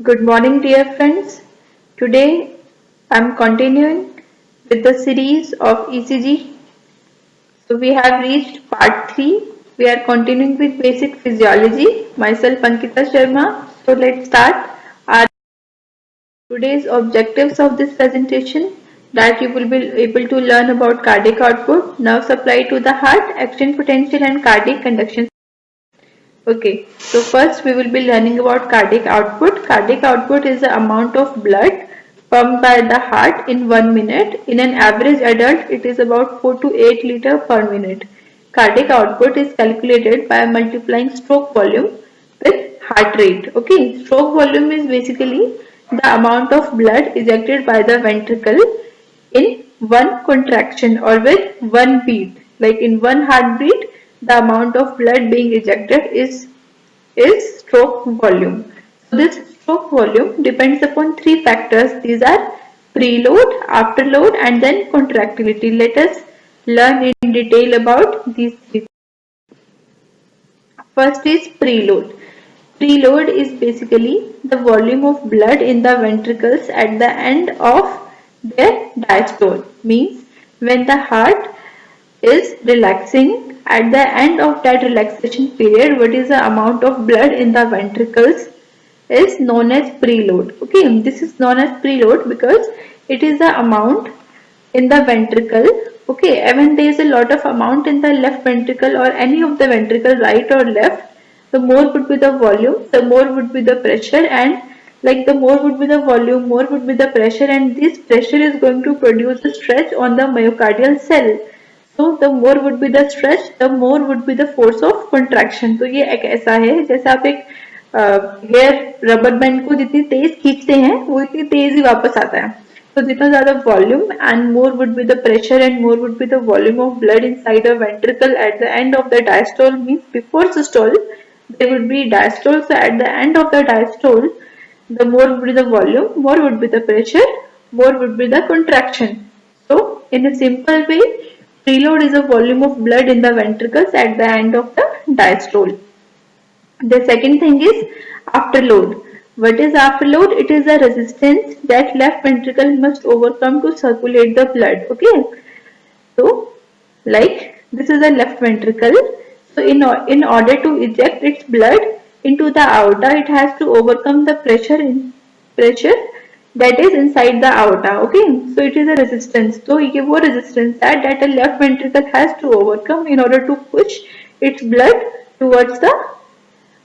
Good morning, dear friends. Today I'm continuing with the series of ECG. So we have reached part 3. We are continuing with basic physiology. Myself Ankita Sharma. So let's start our today's objectives of this presentation, that you will be able to learn about cardiac output, nerve supply to the heart, action potential and cardiac conduction. Okay, so first we will be learning about cardiac output. Cardiac output is the amount of blood pumped by the heart in 1 minute. In an average adult, it is about 4 to 8 liter per minute. Cardiac output is calculated by multiplying stroke volume with heart rate. Okay, stroke volume is basically the amount of blood ejected by the ventricle in one contraction or with one beat. Like in one heartbeat, the amount of blood being ejected is stroke volume. So this stroke volume depends upon three factors. These are preload, afterload and then contractility. Let us learn in detail about these three. First is preload. Preload is basically the volume of blood in the ventricles at the end of their diastole. Means when the heart is relaxing, at the end of that relaxation period, what is the amount of blood in the ventricles is known as preload. Okay, this is known as preload because it is the amount in the ventricle. Okay, and when there is a lot of amount in the left ventricle or any of the ventricle, right or left, the more would be the volume, the more would be the pressure, and like the more would be the volume, more would be the pressure, and this pressure is going to produce a stretch on the myocardial cell. So the more would be the stretch, the more would be the force of contraction. तो ये एक ऐसा है जैसे आप एक hair rubber band को जितनी तेज खींचते हैं वो इतनी तेज ही वापस आता है. So जितना ज़्यादा volume and more would be the pressure and more would be the volume of blood inside a ventricle at the end of the diastole, means before systole there would be diastole. So at the end of the diastole, the more would be the volume, more would be the pressure, more would be the contraction. So in a simple way, preload is a volume of blood in the ventricles at the end of the diastole. The second thing is afterload. What is afterload? It is a resistance that left ventricle must overcome to circulate the blood. Okay. So, like this is a left ventricle. So, in order to eject its blood into the aorta, it has to overcome the pressure that is inside the aorta. Okay. So, it is a resistance. So, ये वो resistance that a left ventricle has to overcome in order to push its blood towards the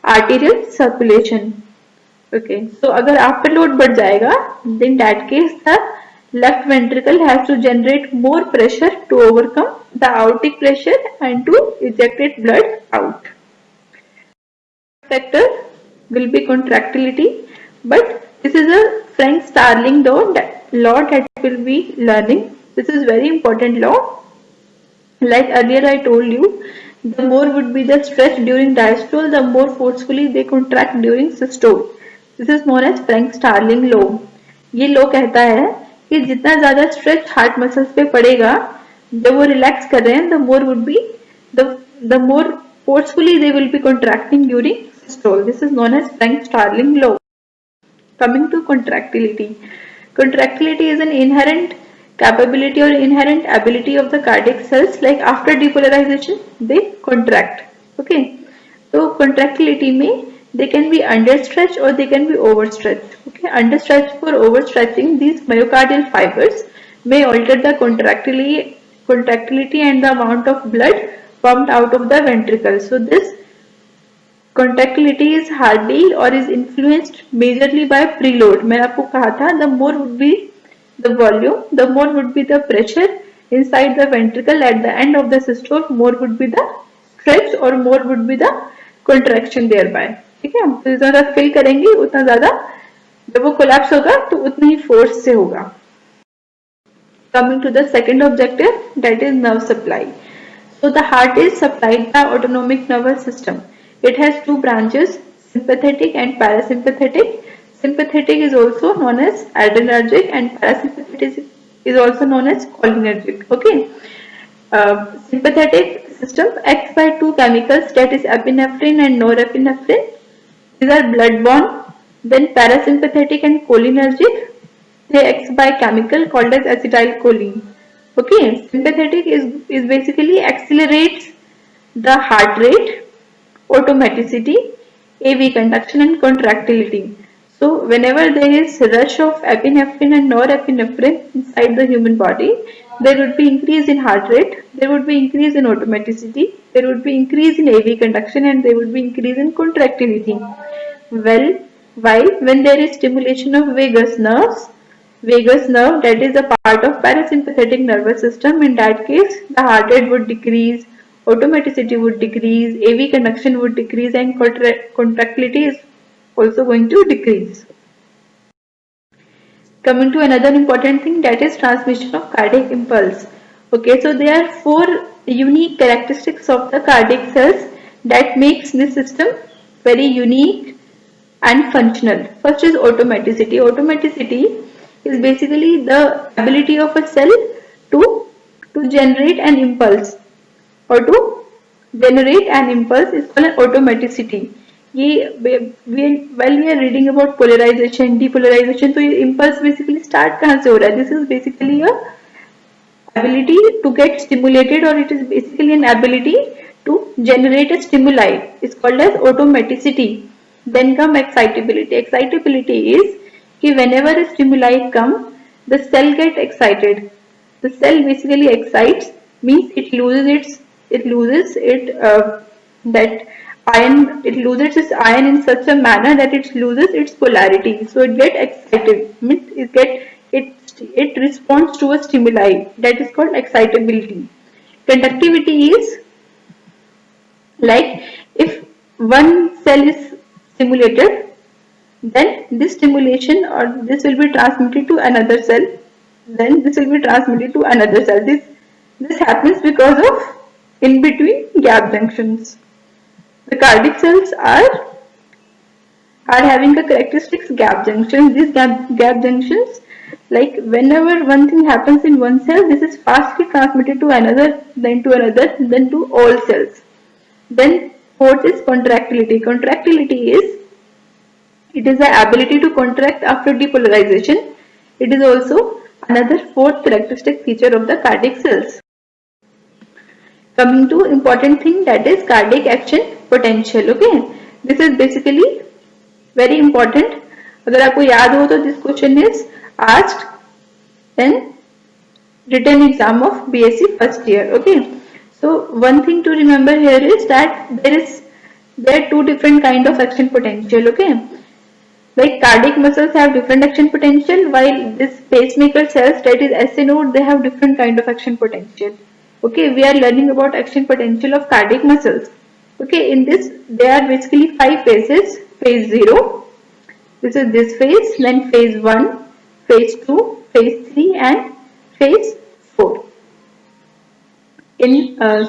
arterial circulation. Okay, so अगर afterload बढ़ जाएगा, then that case the left ventricle has to generate more pressure to overcome the aortic pressure and to eject its blood out. Factor will be contractility, but this is a Frank Starling law that will be learning. This is very important law. Like earlier I told you, the more would be the stretch during diastole, the more forcefully they contract during systole. This is known as Frank Starling law. ये law कहता है कि जितना ज़्यादा stretch heart muscles पे पड़ेगा, जब वो रिलैक्स कर रहे हैं, the more would be the more forcefully they will be contracting during systole. This is known as Frank Starling law. Coming to contractility. Contractility is an inherent capability or inherent ability of the cardiac cells, like after depolarization they contract. Okay, so contractility में they can be understretched or they can be overstretched. Okay, understretched for overstretching, these myocardial fibers may alter the contractility and the amount of blood pumped out of the ventricle. So this contractility is hardly or is influenced majorly by preload. मैंने आपको कहा था the more would be the volume, the more would be the pressure inside the ventricle at the end of the systole, more would be the stretch or more would be the contraction thereby. ठीक है, तो जितना ज़्यादा fill करेंगे उतना ज़्यादा जब वो collapse होगा तो उतनी ही force से होगा. Coming to the second objective, that is nerve supply. So the heart is supplied by autonomic nervous system. It has two branches, sympathetic and parasympathetic. Sympathetic is also known as adrenergic and parasympathetic is also known as cholinergic. Okay. Sympathetic system acts by two chemicals, that is epinephrine and norepinephrine. These are blood-borne Then parasympathetic and cholinergic, they act by chemical called as acetylcholine. Okay, sympathetic is basically accelerates the heart rate, automaticity, AV conduction and contractility. So whenever there is rush of epinephrine and norepinephrine inside the human body, there would be increase in heart rate, there would be increase in automaticity, there would be increase in AV conduction and there would be increase in contractility. Well, while when there is stimulation of vagus nerve that is a part of parasympathetic nervous system, in that case the heart rate would decrease, automaticity would decrease, AV conduction would decrease and contractility is also going to decrease. Coming to another important thing, that is transmission of cardiac impulse. Okay, so there are four unique characteristics of the cardiac cells that makes this system very unique and functional. First is automaticity. Automaticity is basically the ability of a cell to generate an impulse or to generate an impulse is called an automaticity. While we are reading about polarization, depolarization, तो ये impulse basically start कहाँ से हो रहा है? This is basically a ability to get stimulated, or it is basically an ability to generate a stimuli. It's called as automaticity. Then come excitability. Excitability is कि whenever a stimuli come, the cell get excited. The cell basically excites, means it loses that its ion in such a manner that it loses its polarity. So it get excited, means it responds to a stimuli, that is called excitability. Conductivity is like if one cell is stimulated, then this stimulation or this will be transmitted to another cell, then this will be transmitted to another cell. This happens because of in between gap junctions. The cardiac cells are having a characteristics gap junctions. These gap junctions, like whenever one thing happens in one cell, this is fastly transmitted to another, then to another, then to all cells. Then fourth is contractility. Contractility is, it is the ability to contract after depolarization. It is also another fourth characteristic feature of the cardiac cells. Coming to important thing, that is cardiac action potential. Okay, this is basically very important. अगर आपको याद हो तो this question is asked in written exam of BSc first year. Okay, so one thing to remember here is that there are two different kind of action potential. Okay, like cardiac muscles have different action potential, while this pacemaker cells, that is SA node, they have different kind of action potential. Okay, we are learning about action potential of cardiac muscles. Okay, in this there are basically 5 phases. Phase 0, this is this phase, then phase 1, phase 2, phase 3 and phase 4.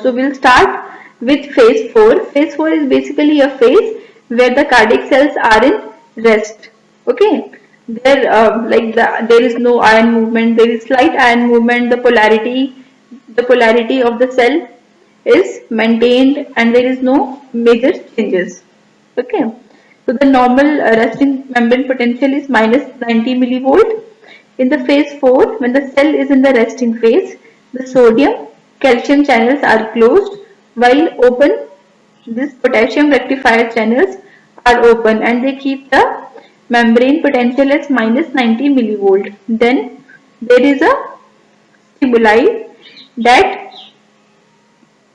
So we'll start with phase 4. Phase 4 is basically a phase where the cardiac cells are in rest. Okay, there is no ion movement, there is slight ion movement, the polarity of the cell is maintained and there is no major changes. Okay, so the normal resting membrane potential is minus 90 millivolt. In the phase 4, when the cell is in the resting phase, the sodium calcium channels are closed, while open these potassium rectifier channels are open and they keep the membrane potential as minus 90 millivolt. Then there is a stimuli that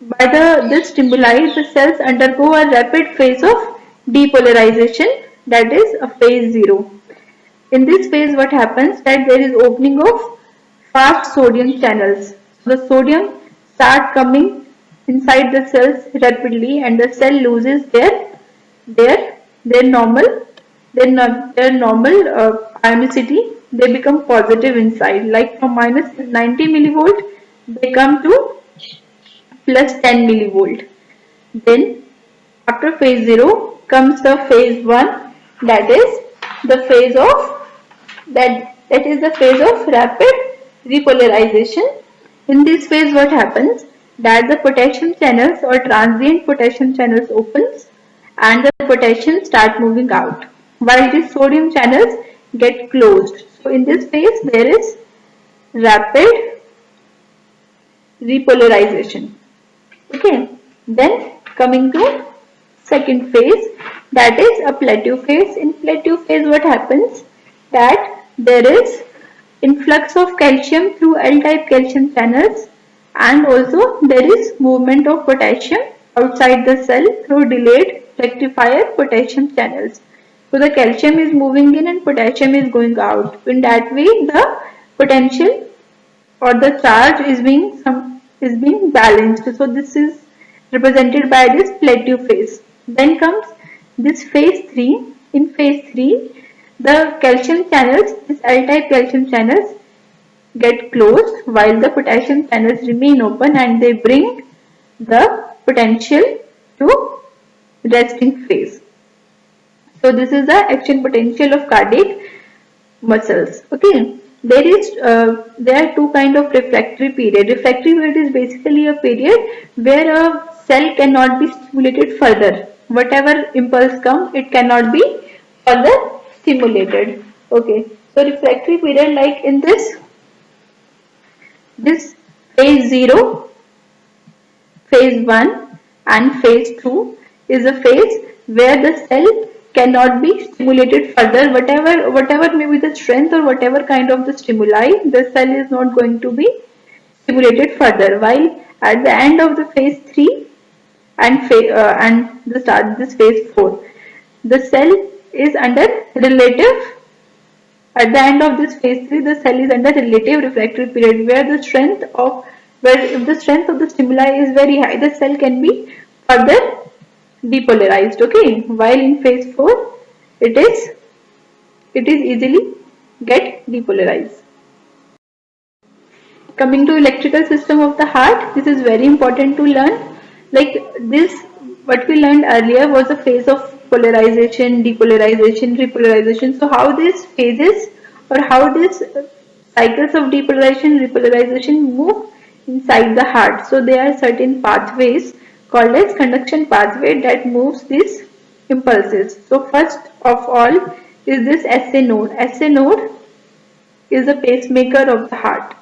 by this stimuli the cells undergo a rapid phase of depolarization, that is a phase 0. In this phase what happens, that there is opening of fast sodium channels. So the sodium start coming inside the cells rapidly and the cell loses their normal ionicity. They become positive inside, like from minus 90 millivolt they come to plus 10 millivolt. Then after phase 0 comes the phase 1, that is the phase of that is the phase of rapid repolarization. In this phase what happens, that the potassium channels or transient potassium channels opens and the potassium start moving out. while the sodium channels get closed. So in this phase there is rapid repolarization. Okay, then coming to second phase, that is a plateau phase. In plateau phase what happens, that there is influx of calcium through L-type calcium channels, and also there is movement of potassium outside the cell through delayed rectifier potassium channels. So the calcium is moving in and potassium is going out. In that way the potential or the charge is being balanced. So this is represented by this plateau phase. Then comes this phase 3. In phase 3, the calcium channels, this L-type calcium channels get closed while the potassium channels remain open, and they bring the potential to resting phase. So this is the action potential of cardiac muscles. Okay, there are two kind of refractory period. Refractory period is basically a period where a cell cannot be stimulated further. Whatever impulse comes, it cannot be further stimulated. Okay, so refractory period, like in this phase 0, phase 1 and phase 2 is a phase where the cell cannot be stimulated further. Whatever may be the strength or whatever kind of the stimuli, the cell is not going to be stimulated further. While at the end of the phase 3 and the start this phase 4, the cell is under relative at the end of this phase 3, the cell is under relative refractory period, where if the strength of the stimuli is very high, the cell can be further depolarized. Okay, while in phase 4, it is easily get depolarized. Coming to electrical system of the heart, this is very important to learn. Like this, what we learned earlier was a phase of polarization, depolarization, repolarization. So how these phases or how these cycles of depolarization, repolarization move inside the heart. So there are certain pathways called as conduction pathway that moves these impulses. So first of all is this SA node. SA node is the pacemaker of the heart.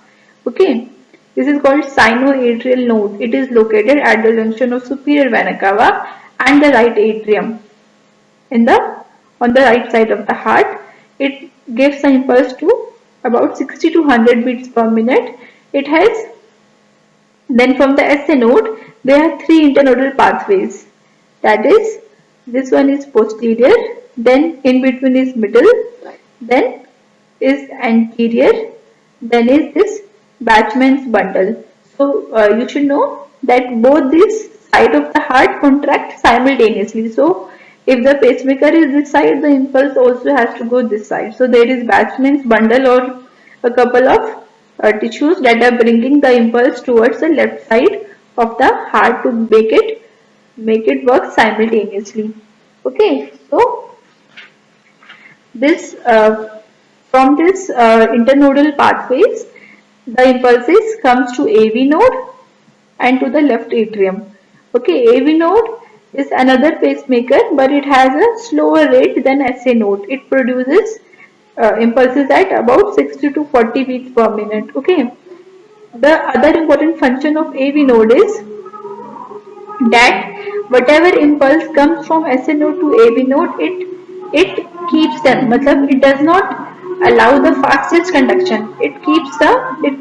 Okay, this is called sinoatrial node. It is located at the junction of superior vena cava and the right atrium. On the right side of the heart, it gives an impulse to about 60 to 100 beats per minute. It has then from the SA node, there are three internodal pathways. That is, this one is posterior, then in between is middle, then is anterior, then is this Batchman's bundle. So you should know that both these side of the heart contract simultaneously. So if the pacemaker is this side, the impulse also has to go this side. So there is Batchman's bundle or a couple of tissues that are bringing the impulse towards the left side of the heart to make it work simultaneously. Okay, so this from this internodal pathways, the impulses comes to AV node and to the left atrium. Okay, AV node is another pacemaker, but it has a slower rate than SA node. It produces impulses at about 60 to 40 beats per minute. Okay, the other important function of AV node is that whatever impulse comes from SA node to AV node, it keeps them. Matlab, it does not allow the fastest conduction. It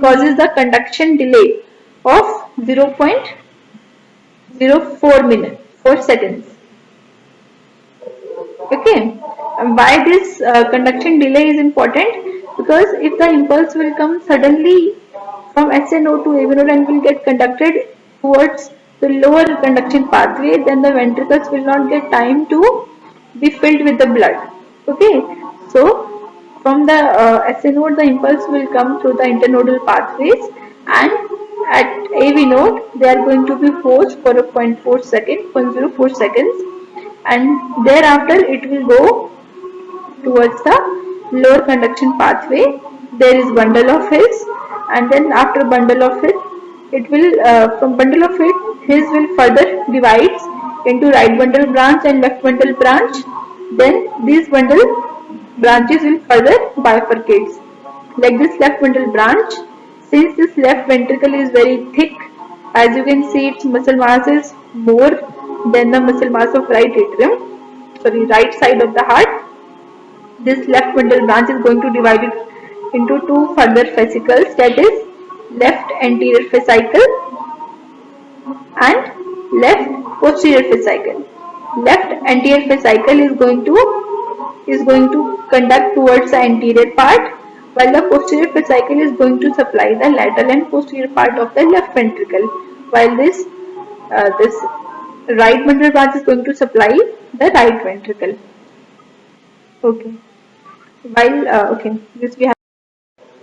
causes the conduction delay of 0.04 minutes, 4 seconds. Okay, and why this conduction delay is important? Because if the impulse will come suddenly from SA node to AV node and will get conducted towards the lower conduction pathway, then the ventricles will not get time to be filled with the blood. Okay, so from the SA node, the impulse will come through the internodal pathways, and at AV node, they are going to be forced for a 0.04 seconds, and thereafter it will go towards the lower conduction pathway. There is bundle of His, and then after bundle of it will from bundle of His will further divides into right bundle branch and left bundle branch, then these bundle branches will further bifurcate. Like this left bundle branch, since this left ventricle is very thick, as you can see its muscle mass is more than the muscle mass of right atrium, sorry, right side of the heart. This left bundle branch is going to divide it into two further fascicles, that is left anterior fascicle and left posterior fascicle. Left anterior fascicle is going to conduct towards the anterior part, while the posterior fascicle is going to supply the lateral and posterior part of the left ventricle, while this right bundle branch is going to supply the right ventricle. Okay. While okay, this we have.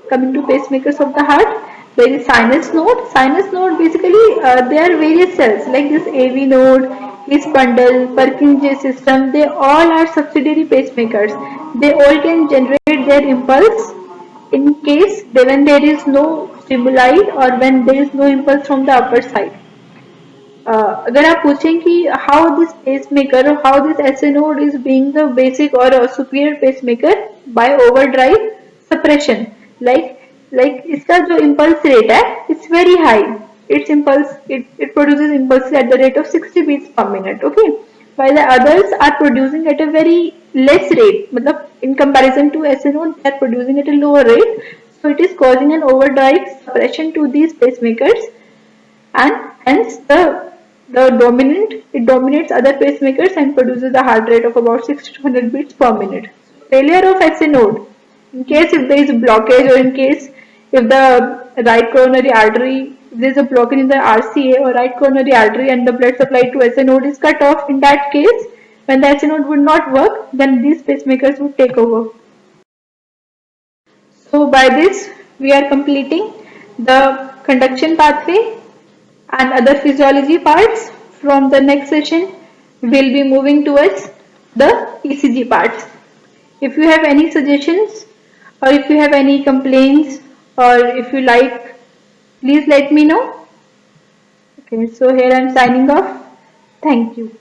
Coming to pacemakers of the heart, there is sinus node. Sinus node basically there are various cells like this AV node, his bundle, Purkinje system. They all are subsidiary pacemakers. They all can generate their impulse in case when there is no stimuli or when there is no impulse from the upper side. अगर आप पूछें कि how this pacemaker or how this SA node is being the basic or a superior pacemaker by overdrive suppression, like इसका जो impulse rate है it's very high. It produces impulses at the rate of 60 beats per minute. Okay, while the others are producing at a very less rate. मतलब in comparison to SA node they are producing at a lower rate. So it is causing an overdrive suppression to these pacemakers, and hence the dominant it dominates other pacemakers and produces a heart rate of about 60 to 100 beats per minute. Failure of SA node, in case if there is a blockage, or in case if the right coronary artery, if there is a blockage in the RCA or right coronary artery and the blood supply to SA node is cut off, in that case when the SA node would not work, then these pacemakers would take over. So by this we are completing the conduction pathway and other physiology parts. From the next session we'll be moving towards the ECG parts. If you have any suggestions or if you have any complaints or if you like, please let me know. Okay, so here I'm signing off. Thank you.